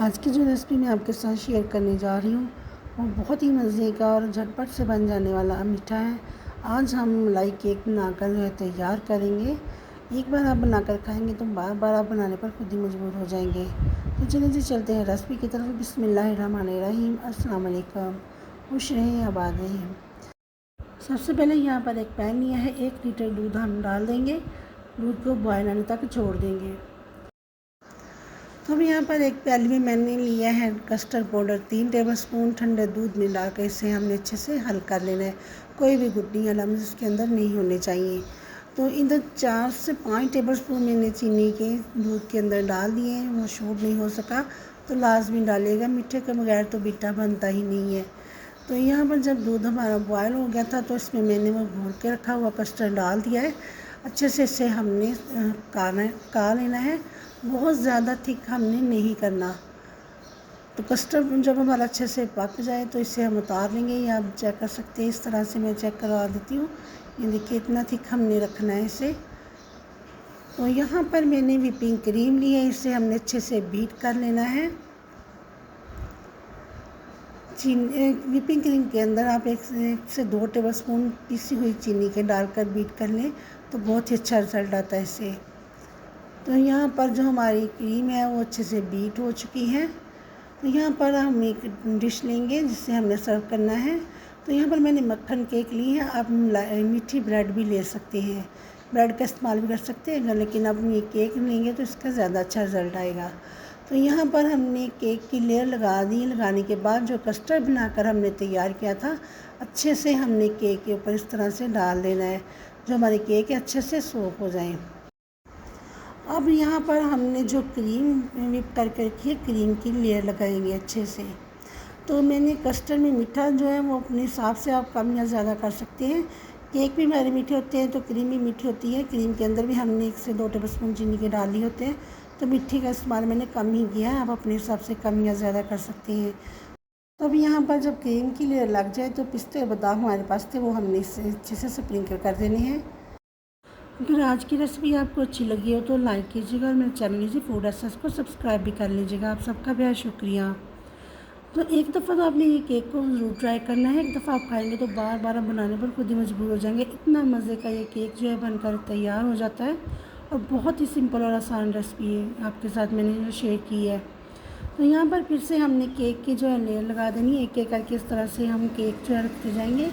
आज की जो रेसिपी मैं आपके साथ शेयर करने जा रही हूँ वो बहुत ही मज़े का और झटपट से बन जाने वाला मीठा है। आज हम मलाई केक बनाकर जो है तैयार करेंगे। एक बार आप बनाकर खाएंगे तो बार बार आप बनाने पर खुद ही मजबूर हो जाएंगे। तो चलिए जी चलते हैं रेसिपी की तरफ। बिस्मिल्लाहिर्रहमानिर्रहीम। अस्सलाम वालेकुम। खुश रहें, आबाद रहें। सबसे पहले यहाँ पर एक पैन लिया है, 1 लीटर दूध हम डाल देंगे। दूध को बॉयल आने तक छोड़ देंगे। तो अब यहाँ पर एक प्याली में मैंने लिया है कस्टर्ड पाउडर 3 टेबलस्पून। ठंडे दूध में डालकर इसे हमने अच्छे से हल कर लेना है। कोई भी गुठली या लम्स इसके अंदर नहीं होने चाहिए। तो इधर 4 से 5 टेबलस्पून मैंने चीनी के दूध के अंदर डाल दिए हैं। वो शूट नहीं हो सका तो लाजमी डालिएगा, मीठे के बगैर तो मीठा बनता ही नहीं है। तो यहाँ पर जब दूध हमारा बॉयल हो गया था तो इसमें मैंने वो घोल के रखा हुआ कस्टर्ड डाल दिया है। अच्छे से इसे हमने काढ़ लेना है। बहुत ज़्यादा थिक हमने नहीं करना। तो कस्टर्ड जब हमारा अच्छे से पक जाए तो इसे हम उतार लेंगे। या आप चेक कर सकते हैं, इस तरह से मैं चेक करवा देती हूँ। ये देखिए इतना थिक हमने रखना है इसे। तो यहाँ पर मैंने व्हिपिंग क्रीम ली है, इसे हमने अच्छे से बीट कर लेना है। व्हिपिंग क्रीम के अंदर आप 1 से 2 टेबलस्पून पिसी हुई चीनी के डालकर बीट कर लें तो बहुत ही अच्छा रिजल्ट आता है इससे। तो यहाँ पर जो हमारी क्रीम है वो अच्छे से बीट हो चुकी है। तो यहाँ पर हम एक डिश लेंगे जिससे हमने सर्व करना है। तो यहाँ पर मैंने मक्खन केक ली है। आप मीठी ब्रेड भी ले सकते हैं, ब्रेड का इस्तेमाल भी कर सकते हैं अगर, लेकिन आप ये केक लेंगे तो इसका ज़्यादा अच्छा रिज़ल्ट आएगा। तो यहाँ पर हमने केक की लेयर लगा दी। लगाने के बाद जो कस्टर्ड बनाकर हमने तैयार किया था अच्छे से हमने केक के ऊपर इस तरह से डाल देना है, जो हमारे केक है अच्छे से सोक हो जाएँ। अब यहाँ पर हमने जो क्रीम व्हिप करके रखी है, क्रीम की लेयर लगाएंगे अच्छे से। तो मैंने कस्टर्ड में मीठा जो है वो अपने हिसाब से आप कम या ज़्यादा कर सकते हैं। केक भी हमारे मीठे होते हैं तो क्रीम भी मीठी होती है। क्रीम के अंदर भी हमने 1 से 2 टेबलस्पून चीनी के डाली होते हैं, तो मीठी का इस्तेमाल मैंने कम ही किया है। आप अपने हिसाब से कम या ज़्यादा कर सकते हैं। तो अब यहाँ पर जब क्रीम की लेयर लग जाए तो पिस्ते और बादाम हमारे पास थे, वो हमने इसे अच्छे से स्प्रिंकल कर देने हैं। अगर आज की रेसिपी आपको अच्छी लगी हो तो लाइक कीजिएगा और मेरे चैनल लीजिए फूड एसेंस को सब्सक्राइब भी कर लीजिएगा। आप सबका बहुत शुक्रिया। तो एक दफ़ा तो आपने ये केक को ज़रूर ट्राई करना है। एक दफ़ा आप खाएंगे तो बार बार आप बनाने पर खुद ही मजबूर हो जाएंगे। इतना मज़े का ये केक जो है बनकर तैयार हो जाता है और बहुत ही सिंपल और आसान रेसिपी है आपके साथ मैंने शेयर की है। तो यहाँ पर फिर से हमने केक की जो है लेयर लगा देनी है। एक एक करके इस तरह से हम केक जो है रखते जाएंगे।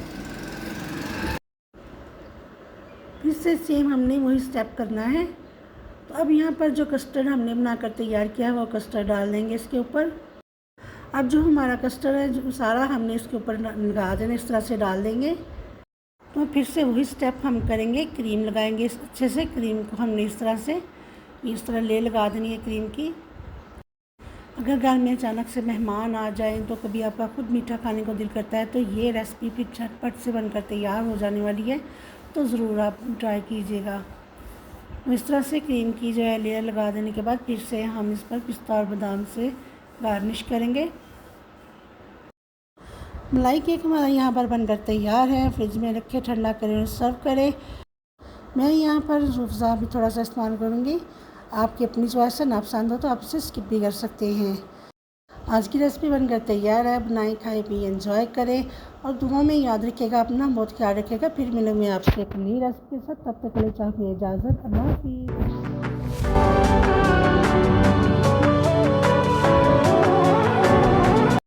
फिर से सेम हमने वही स्टेप करना है। तो अब यहाँ पर जो कस्टर्ड हमने बनाकर तैयार किया है वो कस्टर्ड डाल देंगे इसके ऊपर। अब जो हमारा कस्टर्ड है जो सारा हमने इसके ऊपर लगा देना, इस तरह से डाल देंगे। तो फिर से वही स्टेप हम करेंगे, क्रीम लगाएंगे अच्छे से। क्रीम को हमने इस तरह ले लगा देनी है क्रीम की। अगर घर में अचानक से मेहमान आ जाएं तो कभी आपका खुद मीठा खाने को दिल करता है तो ये रेसिपी फिर झटपट से बनकर तैयार हो जाने वाली है, तो ज़रूर आप ट्राई कीजिएगा। इस तरह से क्रीम की जो है लेयर लगा देने के बाद फिर से हम इस पर पिस्ता और बादाम से गार्निश करेंगे। मलाई केक हमारा यहाँ पर बनकर तैयार है। फ्रिज में रखे, ठंडा करें और सर्व करें। मैं यहाँ पर रूअफ़ज़ा भी थोड़ा सा इस्तेमाल करूँगी। आपकी अपनी चॉइस है, ना पसंद हो तो आप इसे स्किप भी कर सकते हैं। आज की रेसिपी बनकर तैयार है। बनाएं, खाएं, पिए, एंजॉय करें और दुआ में याद रखिएगा, अपना बहुत ख्याल रखिएगा। फिर मिलूँगी आपसे एक नई रेसिपी के साथ। तब तक के लिए चाहूँगी इजाज़त। अल्लाह हाफ़िज़।